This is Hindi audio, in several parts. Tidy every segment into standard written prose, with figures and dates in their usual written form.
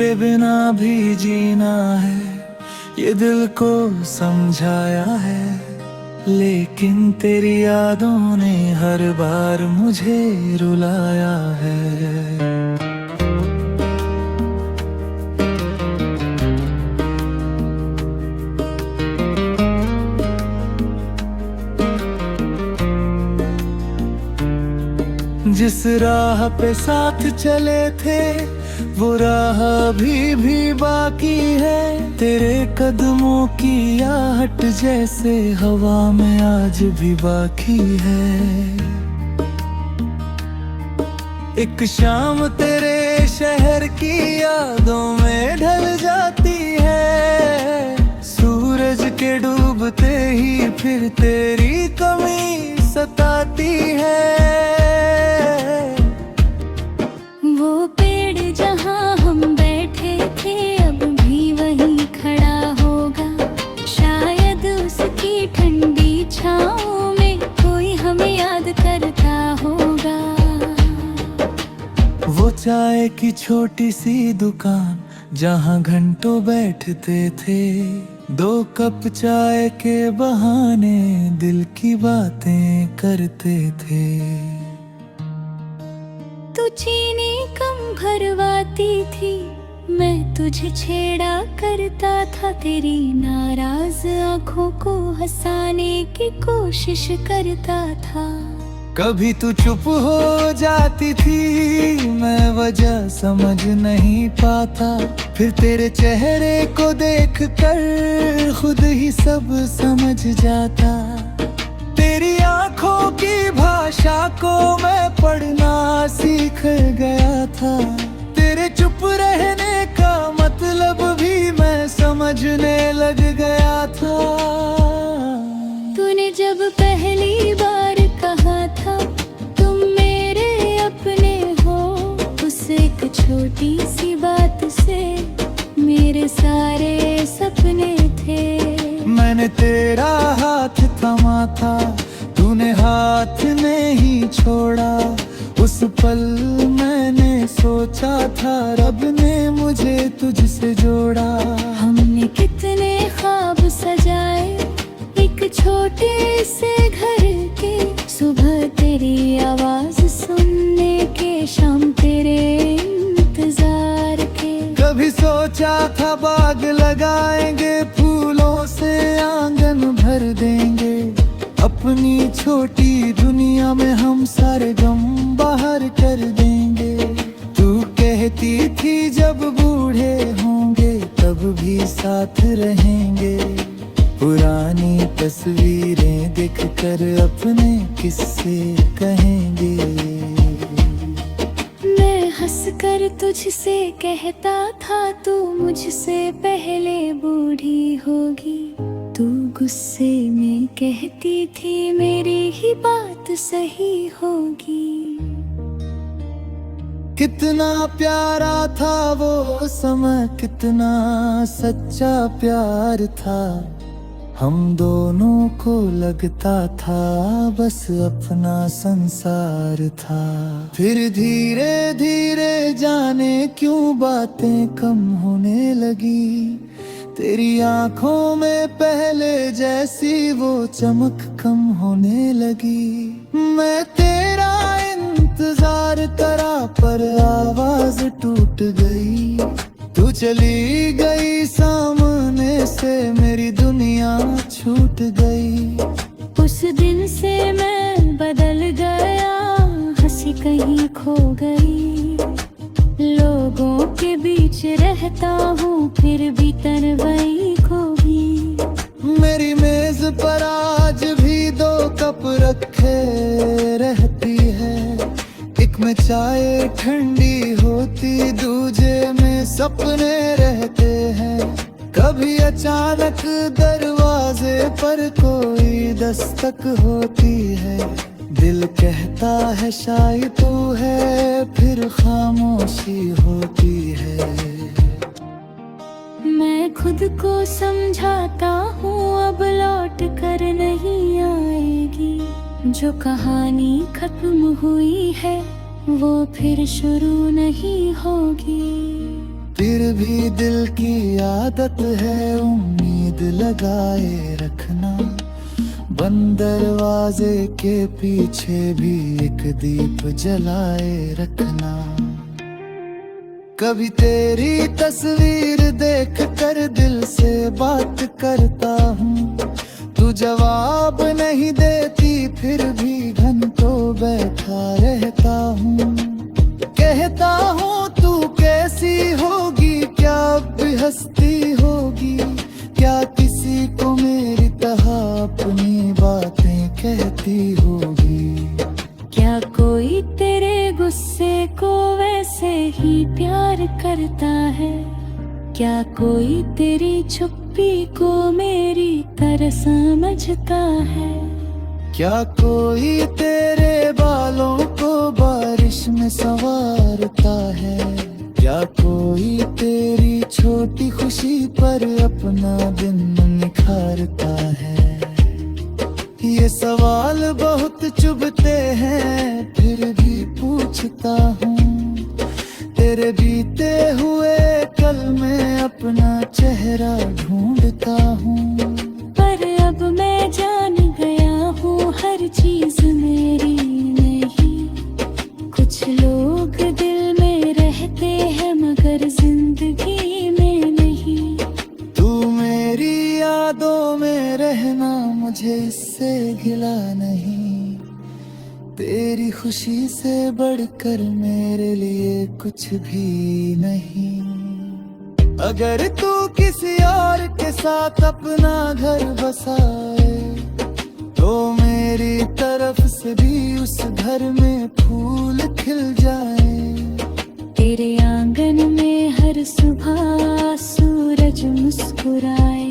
तेरे बिना भी जीना है, ये दिल को समझाया है। लेकिन तेरी यादों ने हर बार मुझे रुलाया है। जिस राह पे साथ चले थे वो राह अभी भी बाकी है। तेरे कदमों की आहट जैसे हवा में आज भी बाकी है। एक शाम तेरे शहर की यादों में ढल जाती है। सूरज के डूबते ही फिर तेरी कमी सताती है। वो पेड़ जहाँ हम बैठे थे अब भी वहीं खड़ा होगा। शायद उसकी ठंडी छाँव में कोई हमें याद करता होगा। वो चाय की छोटी सी दुकान जहाँ घंटों बैठते थे। 2 कप चाय के बहाने दिल की बातें करते थे। तू चीनी कम भरवाती थी, मैं तुझे छेड़ा करता था। तेरी नाराज आंखों को हंसाने की कोशिश करता था। कभी तू चुप हो जाती थी, मैं वजह समझ नहीं पाता। फिर तेरे चेहरे को देखकर खुद ही सब समझ जाता। तेरी आंखों की भाषा को मैं पढ़ना सीख गया था। तेरे चुप रहने का मतलब भी मैं समझने लग गया था। तूने जब पहली बार कहा था तुम मेरे अपने हो, उस एक छोटी सी बात से मेरे सारे सपने थे। मैंने तेरा हाथ थमा था, तूने हाथ नहीं छोड़ा। उस पल मैंने सोचा था रब ने मुझे तुझसे जोड़ा। हमने कितने ख्वाब सजाए एक छोटे से घर के। सुबह तेरी आवाज सुनने के, शाम तेरे इंतजार के। कभी सोचा था बाग लगाएंगे, फूलों से आंगन भर देंगे। अपनी छोटी दुनिया में हम सारे गम बाहर कर देंगे। तू कहती थी जब बूढ़े होंगे तब भी साथ रहेंगे। पुरानी तस्वीरें देखकर अपने किस्से कहेंगे। मैं हंसकर तुझसे कहता था तू मुझसे पहले बूढ़ी होगी। तू गुस्से में कहती थी मेरी ही बात सही होगी। कितना प्यारा था वो समय, कितना सच्चा प्यार था। हम दोनों को लगता था बस अपना संसार था। फिर धीरे धीरे जाने क्यों बातें कम होने लगी। तेरी आंखों में पहले जैसी वो चमक कम होने लगी। मैं तेरा इंतजार करा पर आवाज टूट गई। तू चली गई सामने से, मेरी दुनिया छूट गई। उस दिन से मैं बदल गया, हंसी कहीं खो गई। लोगों के बीच रहता हूँ फिर भी तन्हाई खो गई। मेरी मेज पर आज भी 2 कप रखे रहती है। एक में चाय ठंडी होती, दूजे में सपने रहते हैं। कभी अचानक दरवाजे पर कोई दस्तक होती है। दिल कहता है शायद तू है, फिर खामोशी होती है। मैं खुद को समझाता हूँ अब लौट कर नहीं आएगी। जो कहानी खत्म हुई है वो फिर शुरू नहीं होगी। फिर भी दिल की आदत है उम्मीद लगाए रखना। बंद दरवाजे के पीछे भी एक दीप जलाए रखना। कभी तेरी तस्वीर देख कर दिल से बात करता हूँ। तू जवाब नहीं देती फिर भी घंटों बैठा रहता हूँ। कहता हूँ तू कैसी होगी, क्या अब भी हंसती होगी, क्या किसी को मेरी तरह अपनी बातें कहती होगी। क्या कोई तेरे गुस्से को वैसे ही प्यार करता है? क्या कोई तेरी चुप्पी को मेरी तरह समझता है? क्या कोई तेरे बालों को बारिश में संवारता है? क्या कोई तेरी छोटी खुशी पर अपना दिन निखारता है? ये सवाल बहुत चुभते हैं फिर भी पूछता हूँ। तेरे बीते हुए कल में अपना चेहरा ढूंढता हूँ। पर अब मैं जान गया हूँ हर चीज मेरी नहीं। कुछ लोग दिल में रहते हैं मगर जिंदगी में नहीं। तू मेरी यादों में रहना मुझे इससे गिला नहीं। तेरी खुशी से बढ़कर मेरे लिए कुछ भी नहीं। अगर तू किसी और के साथ अपना घर बसाए तो मेरी तरफ से भी उस घर में फूल खिल जाए। तेरे आंगन में हर सुबह सूरज मुस्कुराए।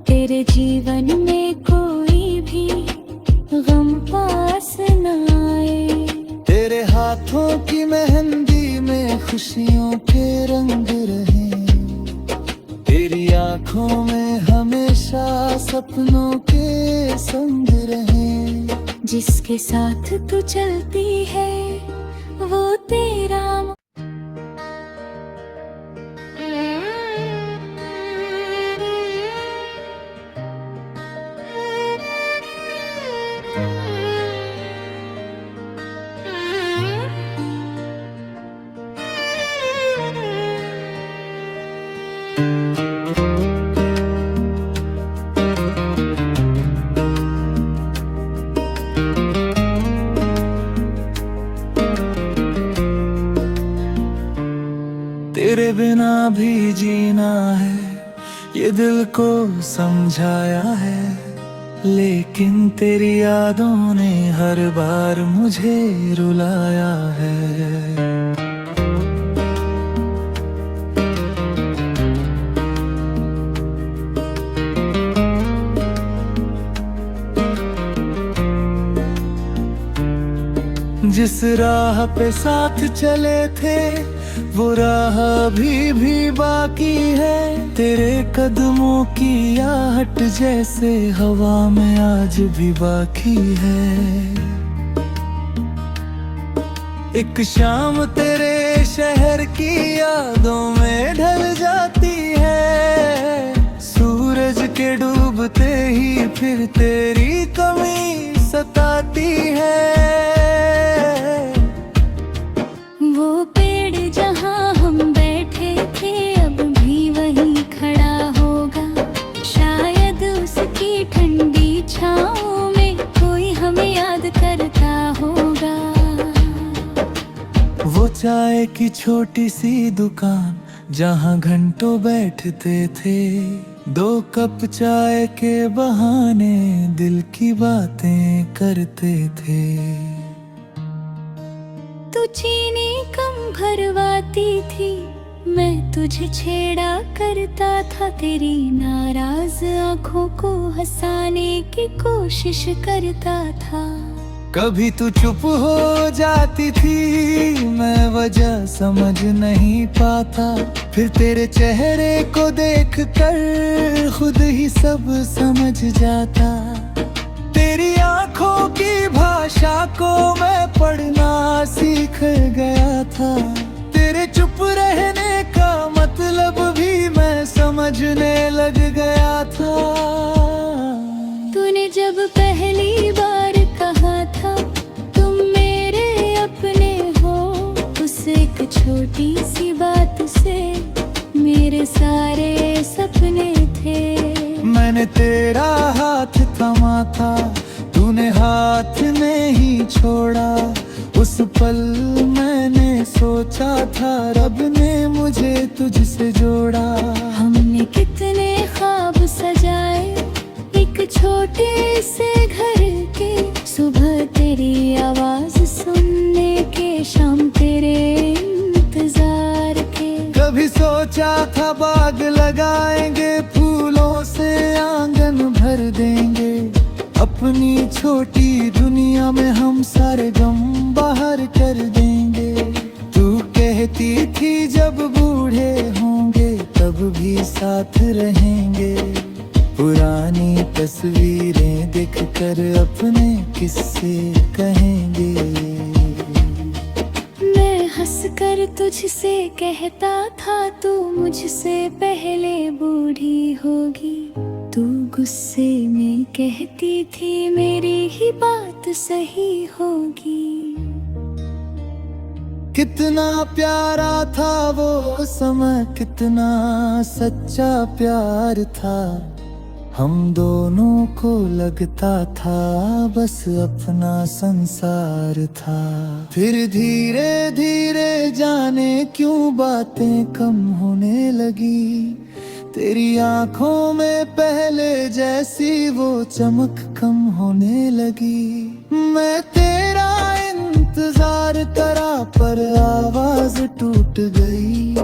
तेरे जीवन में कोई भी गम पास न आए। तेरे हाथों की मेहंदी में खुशियों के रंग रहे। तेरी आंखों में हमेशा सपनों के संग रहे। जिसके साथ तू चलती है वो तेरा तेरे बिना भी जीना है ये दिल को समझाया है। लेकिन तेरी यादों ने हर बार मुझे रुलाया है। जिस राह पे साथ चले थे वो राह अभी भी बाकी है। तेरे कदमों की आहट जैसे हवा में आज भी बाकी है। एक शाम तेरे शहर की यादों में ढल जाती है। सूरज के डूबते ही फिर तेरी कमी सताती है। वो पेड़ जहाँ हम बैठे थे अब भी वहीं खड़ा होगा। शायद उसकी ठंडी छाँव में कोई हमें याद करता होगा। वो चाय की छोटी सी दुकान जहाँ घंटों बैठते थे। 2 कप चाय के बहाने दिल की बातें करते थे। तू चीनी कम भरवाती थी मैं तुझे छेड़ा करता था। तेरी नाराज आंखों को हंसाने की कोशिश करता था। कभी तू चुप हो जाती थी मैं वजह समझ नहीं पाता। फिर तेरे चेहरे को देख कर खुद ही सब समझ जाता। तेरी आंखों की भाषा को मैं पढ़ना सीख गया था। तेरे चुप रहने का छोटी सी बात से मेरे सारे सपने थे। मैंने तेरा हाथ थमा था, तूने हाथ नहीं छोड़ा। उस पल मैंने सोचा था रब ने मुझे तुझसे जोड़ा। हमने कितने ख्वाब सजाए एक छोटे से घर के, सुबह तेरी आवाज सुनने के, शाम तेरे इंतजार के। कभी सोचा था बाग लगाएंगे, फूलों से आंगन भर देंगे। अपनी छोटी दुनिया में हम सारे गम बाहर कर देंगे। तू कहती थी जब बूढ़े होंगे तब भी साथ रहेंगे। पुरानी तस्वीरें देखकर अपने किस्से कहेंगे। मैं हंसकर तुझसे कहता था तू मुझसे पहले बूढ़ी होगी। तू गुस्से में कहती थी मेरी ही बात सही होगी। कितना प्यारा था वो समय, कितना सच्चा प्यार था। हम दोनों को लगता था बस अपना संसार था। फिर धीरे धीरे जाने क्यों बातें कम होने लगी। तेरी आंखों में पहले जैसी वो चमक कम होने लगी। मैं तेरा इंतजार करा पर आवाज टूट गई।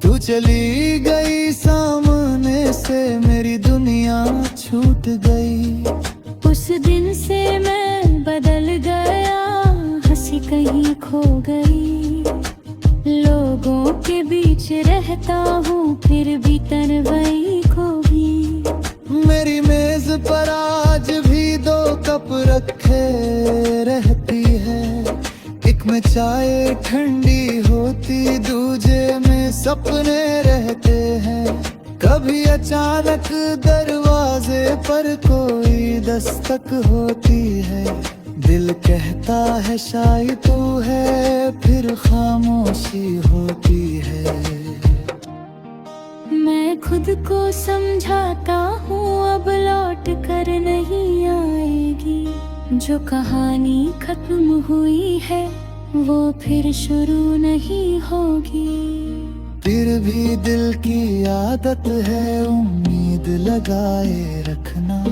तू चली गई सामने से, मेरी दुनिया छूट गई। उस दिन से मैं बदल गया, हंसी कहीं खो गई। लोगों के बीच रहता हूँ फिर भी तन्हाई खो गई। मेरी मेज पर आज भी 2 कप रखे रहती है। एक में चाय ठंडी होती, दूजे में सपने रहते हैं। कभी अचानक दरवाजे पर कोई दस्तक होती है। दिल कहता है शायद तू है, फिर खामोशी होती है। मैं खुद को समझाता हूँ अब लौट कर नहीं आएगी। जो कहानी खत्म हुई है वो फिर शुरू नहीं होगी। फिर भी दिल की आदत है उम्मीद लगाए रखना।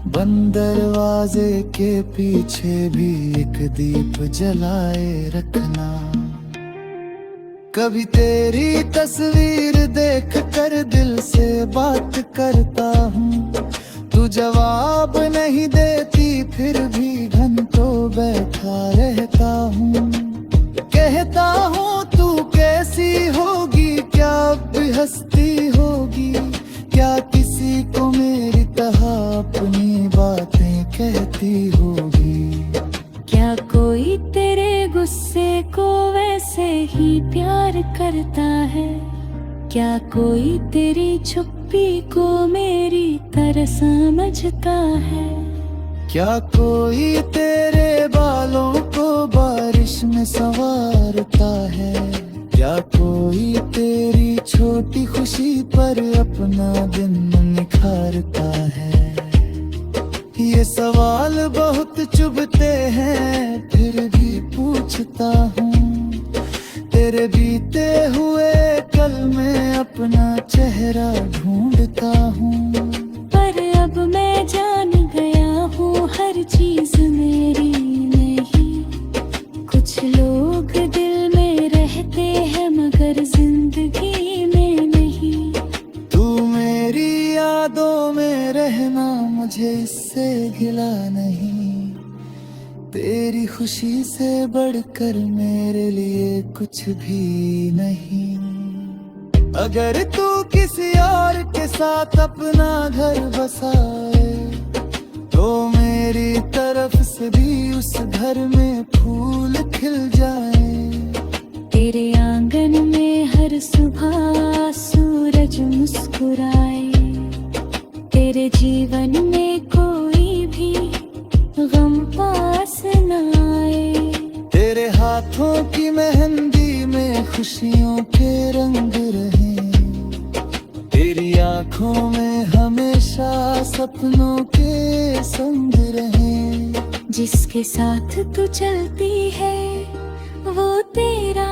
बंद दरवाजे के पीछे भी एक दीप जलाए रखना। कभी तेरी तस्वीर देख कर दिल से बात करता हूँ। तू जवाब नहीं देती फिर भी घंटों बैठा रहता हूँ। कहता हूँ तू कैसी होगी, क्या अब भी हंसती होगी। क्या किसी को मेरी तरह अपनी बातें कहती होगी। क्या कोई तेरे गुस्से को वैसे ही प्यार करता है। क्या कोई तेरी चुप्पी को मेरी तरह समझता है। क्या कोई तेरे बालों को बारिश में संवारता है। क्या कोई तेरी छोटी खुशी पर अपना दिन निखारता है। ये सवाल बहुत चुभते हैं फिर भी पूछता हूँ। तेरे बीते हुए कल में अपना चेहरा ढूंढता हूँ। पर अब मैं जान गया हूँ हर चीज मेरी नहीं। कुछ लोग दिल में रहते हैं मगर जिंदगी में नहीं। तू मेरी यादों में रहना मुझे इससे गिला नहीं। तेरी खुशी से बढ़कर मेरे लिए कुछ भी नहीं। अगर तू किसी और के साथ अपना घर बसाए तो मेरी तरफ से भी उस घर में फूल खिल जाए। तेरे आंगन में हर सुबह सूरज मुस्कुराए। तेरे जीवन में कोई भी गम पास न आए। तेरे हाथों की मेहंदी में खुश खुशियों के रंग रहे, तेरी आंखों में हमेशा सपनों के संग रहे। जिसके साथ तू चलती है वो तेरा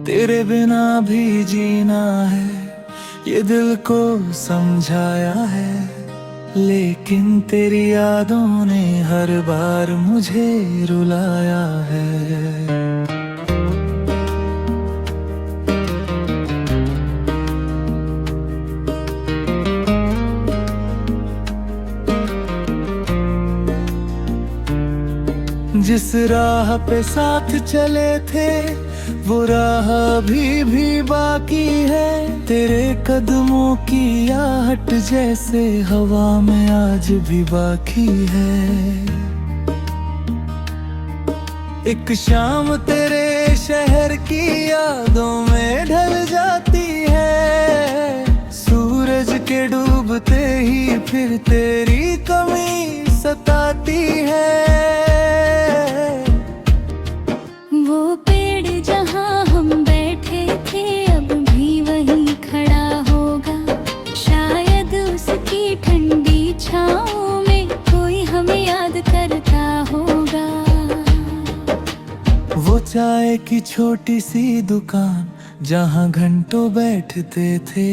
तेरे बिना भी जीना है ये दिल को समझाया है, लेकिन तेरी यादों ने हर बार मुझे रुलाया है। जिस राह पे साथ चले थे वो राह अभी भी बाकी है, तेरे कदमों की आहट जैसे हवा में आज भी बाकी है। एक शाम तेरे शहर की यादों में ढल जाती है, सूरज के डूबते ही फिर तेरी कमी सताती है। वो पेड़ जहाँ हम बैठे थे अब भी वहीं खड़ा होगा, शायद उसकी ठंडी छाँव में कोई हमें याद करता होगा। वो चाय की छोटी सी दुकान जहाँ घंटों बैठते थे,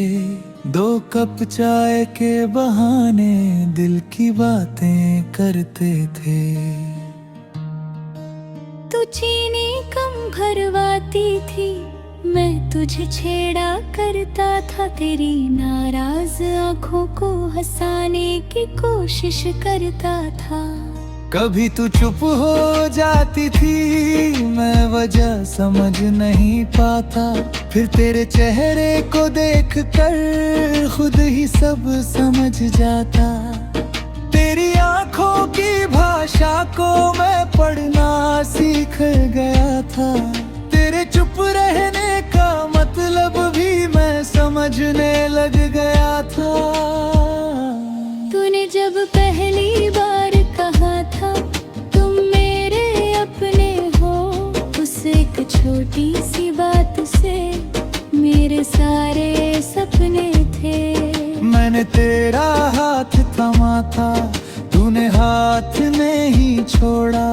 2 कप चाय के बहाने दिल की बातें करते थे। तू चीनी कम भरवाती थी, मैं तुझे छेड़ा करता था, तेरी नाराज आंखों को हंसाने की कोशिश करता था। कभी तू चुप हो जाती थी, मैं वजह समझ नहीं पाता, फिर तेरे चेहरे को देख कर खुद ही सब समझ जाता। तेरी आंखों की भाषा को मैं पढ़ना सीख गया था, तेरे चुप रहने का मतलब भी मैं समझने लग गया था। तूने जब पहली बार कहा था तुम मेरे अपने हो, उस एक छोटी सी बात से मेरे सारे सपने थे। मैंने तेरा हाथ थमा था, तूने हाथ नहीं छोड़ा,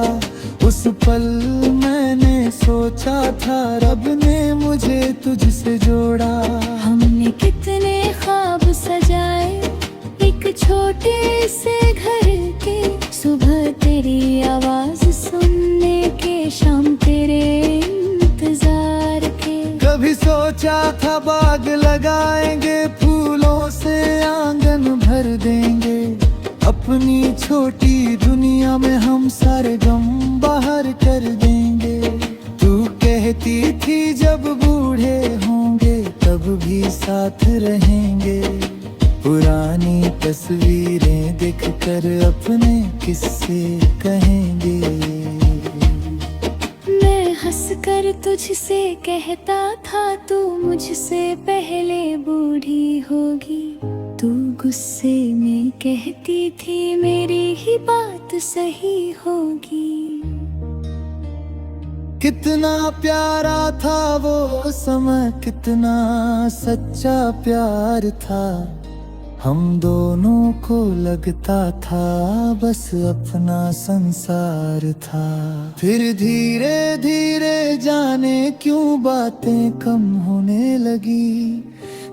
उस पल मैंने सोचा था रब ने मुझे तुझसे जोड़ा। हमने कितने ख्वाब सजाए एक छोटे से घर के, सुबह तेरी आवाज सुनने के, शाम तेरे इंतजार के। कभी सोचा था बाग लगाएंगे, फूलों से आंगन भर देंगे, अपनी छोटी दुनिया में हम सारे गम बाहर कर देंगे। तू कहती थी जब बूढ़े होंगे तब भी साथ रहेंगे, पुरानी तस्वीरें देखकर अपने किस्से कहेंगे। मैं हंसकर तुझसे कहता था तू मुझसे पहले बूढ़ी होगी, तू गुस्से में कहती थी मेरी ही बात सही होगी। कितना प्यारा था वो समय, कितना सच्चा प्यार था, हम दोनों को लगता था बस अपना संसार था। फिर धीरे धीरे जाने क्यों बातें कम होने लगी,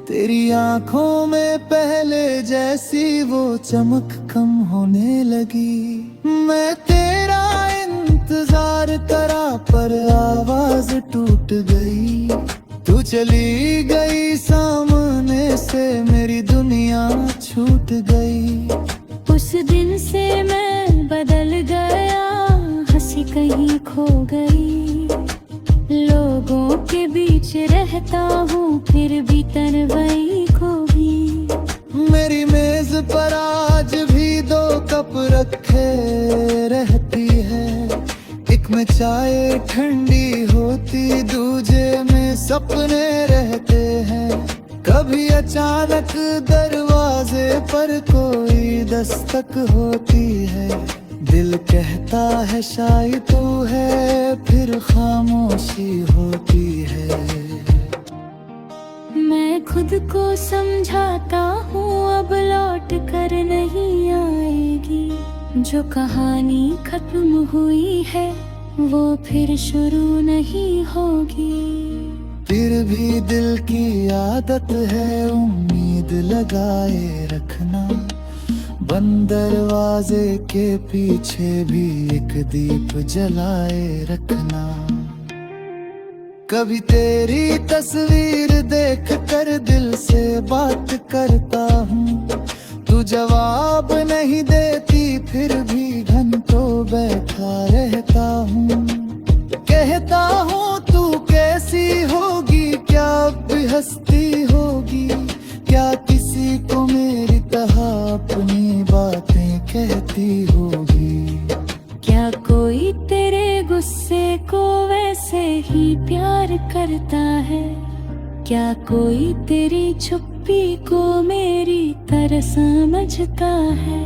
तेरी आंखों में पहले जैसी वो चमक कम होने लगी। मैं तेरा इंतजार करा पर आवाज टूट गई, तू चली गई सामने से मेरी दुनिया छूट गई। उस दिन से मैं बदल गया, हंसी कहीं खो गई, लोगों के बीच रहता हूँ फिर भी तन्हाई को भी। मेरी मेज पर आज भी 2 कप रखे रहती है, एक में चाय ठंडी होती, दूजे में सपने रहते हैं। कभी अचानक दरवाजे पर कोई दस्तक होती है, दिल कहता है शायद तू है, फिर खामोशी होती है। मैं खुद को समझाता हूँ अब लौट कर नहीं आएगी, जो कहानी खत्म हुई है वो फिर शुरू नहीं होगी। फिर भी दिल की आदत है उम्मीद लगाए रखना, बंद दरवाजे के पीछे भी एक दीप जलाए रखना। कभी तेरी तस्वीर देख कर दिल से बात करता हूँ, तू जवाब नहीं देती फिर भी घंटों बैठा रहता हूँ। कहता हूँ तू कैसी होगी, क्या अब भी हंसती होगी, क्या किसी को मेरी तरह अपनी बातें कहती होगी। क्या कोई तेरे गुस्से को वैसे ही प्यार करता है, क्या कोई तेरी चुप्पी को मेरी तरह समझता है।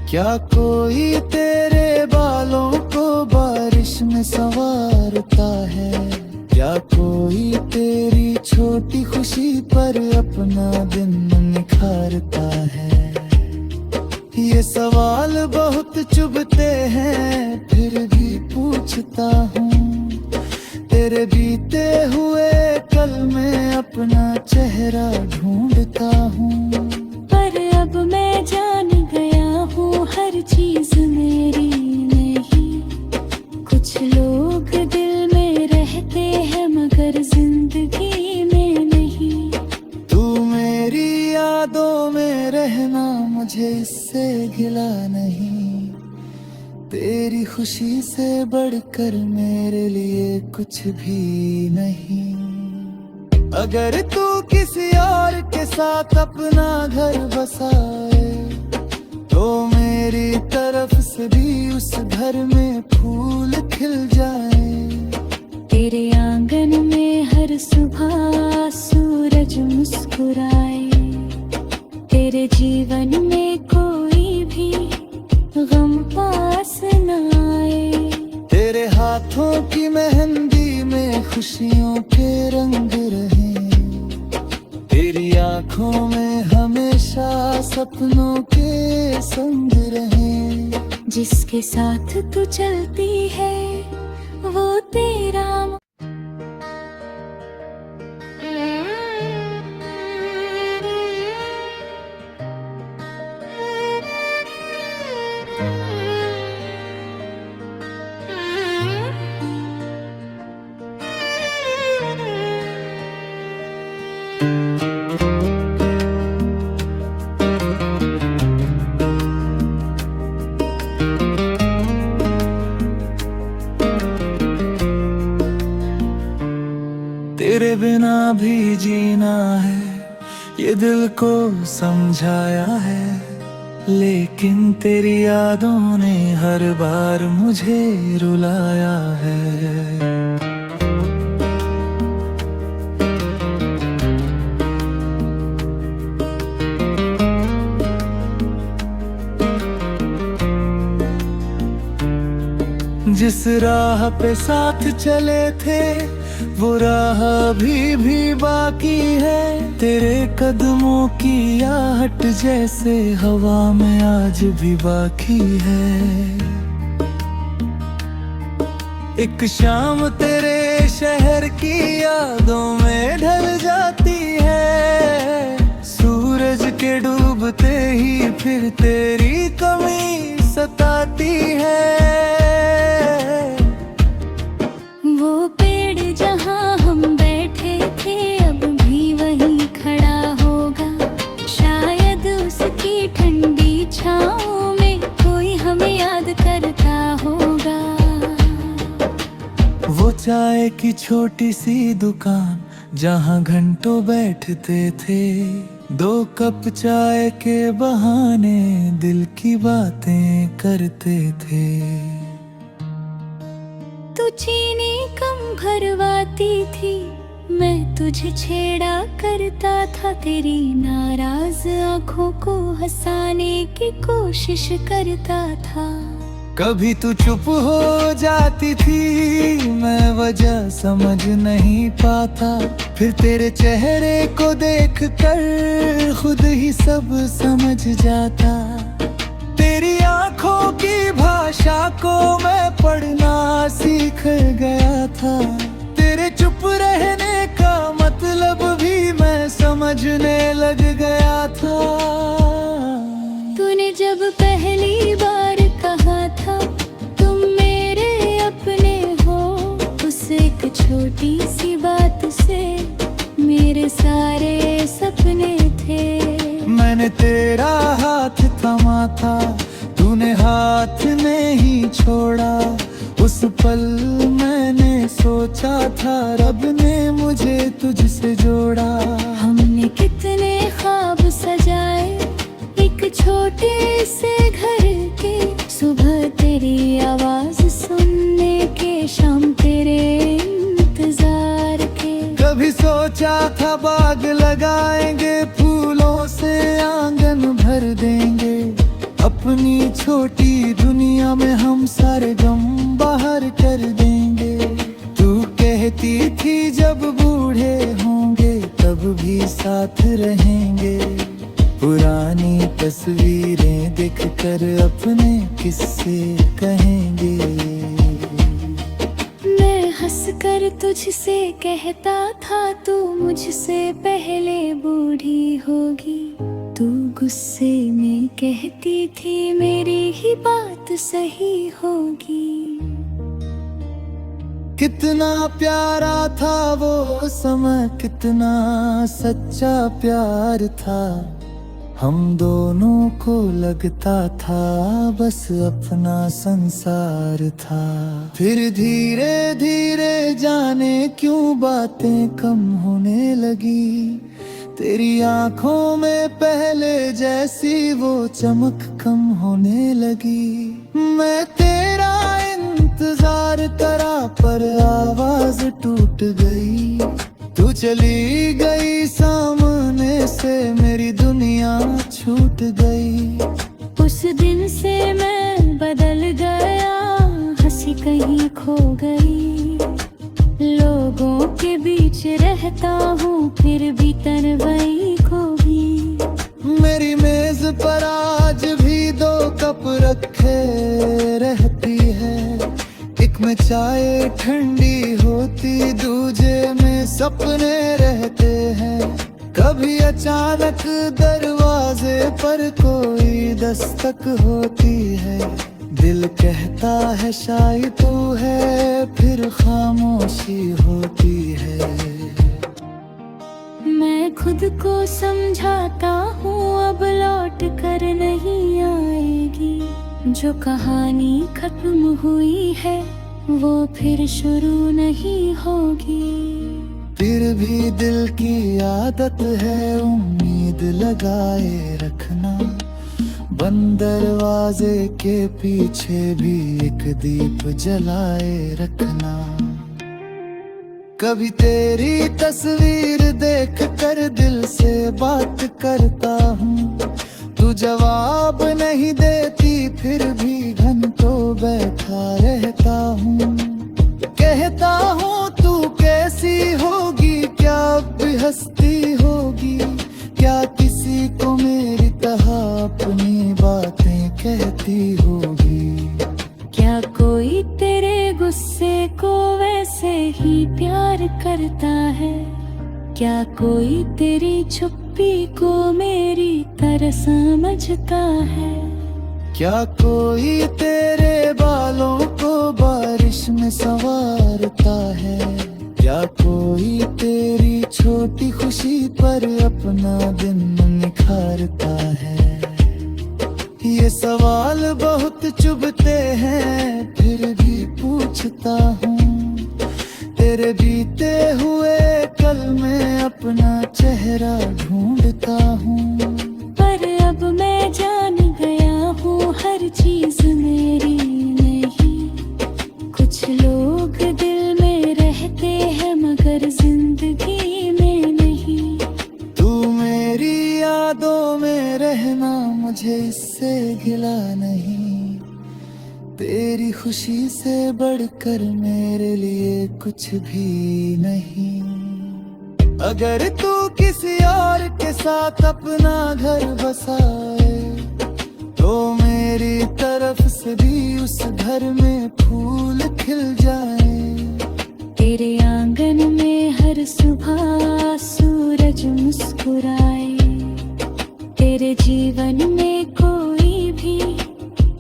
क्या कोई तेरे बालों को बारिश में संवारता है, क्या कोई तेरी छोटी खुशी पर अपना दिन निखारता है। ये सवाल बहुत चुभते हैं फिर भी पूछता हूँ, तेरे बीते हुए कल में अपना चेहरा ढूंढता हूँ। पर अब मैं जान गया हूँ हर चीज मेरी नहीं, कुछ लोग दिल में रहते हैं मगर जिंदगी में नहीं। तू मेरी यादों में रहना मुझे इससे गिला नहीं, तेरी खुशी से बढ़कर मेरे लिए कुछ भी नहीं। अगर तू किसी और के साथ अपना घर बसाए तो मेरी तरफ से भी उस घर में फूल खिल जाए। तेरे आंगन में हर सुबह सूरज मुस्कुराए, तेरे जीवन में कोई भी गम पास न आए। तेरे हाथों की मेहंदी में खुशियों के रंग रहे, तेरी आंखों में हमेशा सपनों के संग रहे। जिसके साथ तू चलती है वो तेरा तेरे बिना भी जीना है ये दिल को समझाया है, लेकिन तेरी यादों ने हर बार मुझे रुलाया है। जिस राह पे साथ चले थे वो राह अभी भी बाकी है, तेरे कदमों की आहट जैसे हवा में आज भी बाकी है। एक शाम तेरे शहर की यादों में ढल जाती है, सूरज के डूबते ही फिर तेरी कमी सताती है। वो पेड़ जहाँ हम बैठे थे अब भी वहीं खड़ा होगा, शायद उसकी ठंडी छाँव में कोई हमें याद करता होगा। वो चाय की छोटी सी दुकान जहाँ घंटों बैठते थे, 2 कप चाय के बहाने दिल की बातें करते थे। तू चीनी कम भरवाती थी, मैं तुझे छेड़ा करता था, तेरी नाराज आंखों को हंसाने की कोशिश करता था। कभी तू चुप हो जाती थी, मैं वजह समझ नहीं पाता, फिर तेरे चेहरे को देख कर खुद ही सब समझ जाता। तेरी आंखों की भाषा को मैं पढ़ना सीख गया था, तेरे चुप रहने का मतलब भी मैं समझने लग गया था। तूने जब पहली बार कहा था तुम मेरे अपने हो, उस एक छोटी सी बात से मेरे सारे सपने थे। मैंने तेरा हाथ थमा था, तूने हाथ नहीं छोड़ा, उस पल मैंने सोचा था रब ने मुझे तुझसे जोड़ा। हमने कितने ख्वाब सजाए एक छोटे से घर के, सुबह तेरी आवाज सुनने के, शाम तेरे इंतजार के। कभी सोचा था बाग लगाएंगे, फूलों से आंगन भर देंगे, अपनी छोटी दुनिया में हम सारे गम बाहर कर देंगे। तू कहती थी जब बूढ़े होंगे तब भी साथ रहेंगे, पुरानी तस्वीरें देखकर अपने किस्से कहेंगे। मैं हंसकर तुझसे कहता था तू मुझसे पहले बूढ़ी होगी, तू गुस्से में कहती थी मेरी ही बात सही होगी। कितना प्यारा था वो समय, कितना सच्चा प्यार था, हम दोनों को लगता था बस अपना संसार था। फिर धीरे धीरे जाने क्यों बातें कम होने लगी, तेरी आंखों में पहले जैसी वो चमक कम होने लगी। मैं तेरा इंतजार करा पर आवाज टूट गई, तू चली गई सामने से, मेरी दुनिया छूट गई। उस दिन से मैं बदल गया, हंसी कहीं खो गई, लोगों के बीच रहता हूँ फिर भी तन्हाई खो गई। मेरी मेज पर आज भी 2 कप रखे रहती है, एक में चाय ठंडी होती, दूजे में सपने रहते हैं। कभी अचानक दरवाजे पर कोई दस्तक होती है, दिल कहता है शायद तू है, फिर खामोशी होती है। मैं खुद को समझाता हूँ अब लौट कर नहीं आएगी, जो कहानी खत्म हुई है वो फिर शुरू नहीं होगी। फिर भी दिल की आदत है उम्मीद लगाए रखना, बंद दरवाजे के पीछे भी एक दीप जलाए रखना। कभी तेरी तस्वीर देख कर दिल से बात करता हूँ, तू जवाब नहीं देती फिर भी घंटों बैठा रहता हूँ। कहता हूँ तू कैसी होगी, क्या अब भी हंसती होगी, क्या किसी को मेरी तरह अपनी बातें कहती होगी। क्या कोई तेरे गुस्से को वैसे ही प्यार करता है, क्या कोई तेरी चुप्पी को मेरी तरह समझता है। क्या कोई तेरे बालों को बारिश में संवारता है, क्या कोई तेरी छोटी खुशी पर अपना दिन निखारता है। ये सवाल बहुत चुभते हैं फिर भी पूछता हूँ, तेरे बीते हुए कल में अपना चेहरा ढूंढता हूँ। पर अब मैं जान गया हूँ हर चीज मेरी नहीं। कुछ लोग दिल में रहते हैं मगर जिंदगी में नहीं। तू मेरी यादों में रहना, मुझे इससे गिला नहीं। तेरी खुशी से बढ़कर मेरे लिए कुछ भी नहीं। अगर तू किसी और के साथ अपना घर बसाए तो मेरी तरफ से भी उस घर में फूल खिल जाए। तेरे आंगन में हर सुबह सूरज मुस्कुराए। तेरे जीवन में कोई भी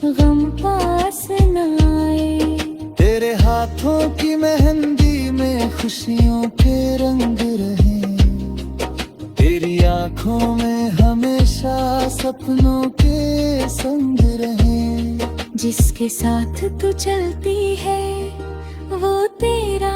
गम पास न आए। तेरे हाथों की मेहंदी में खुशियों के रंग रहे। तेरी आंखों में हमेशा सपनों के संग रहे। जिसके साथ तू चलती है वो तेरा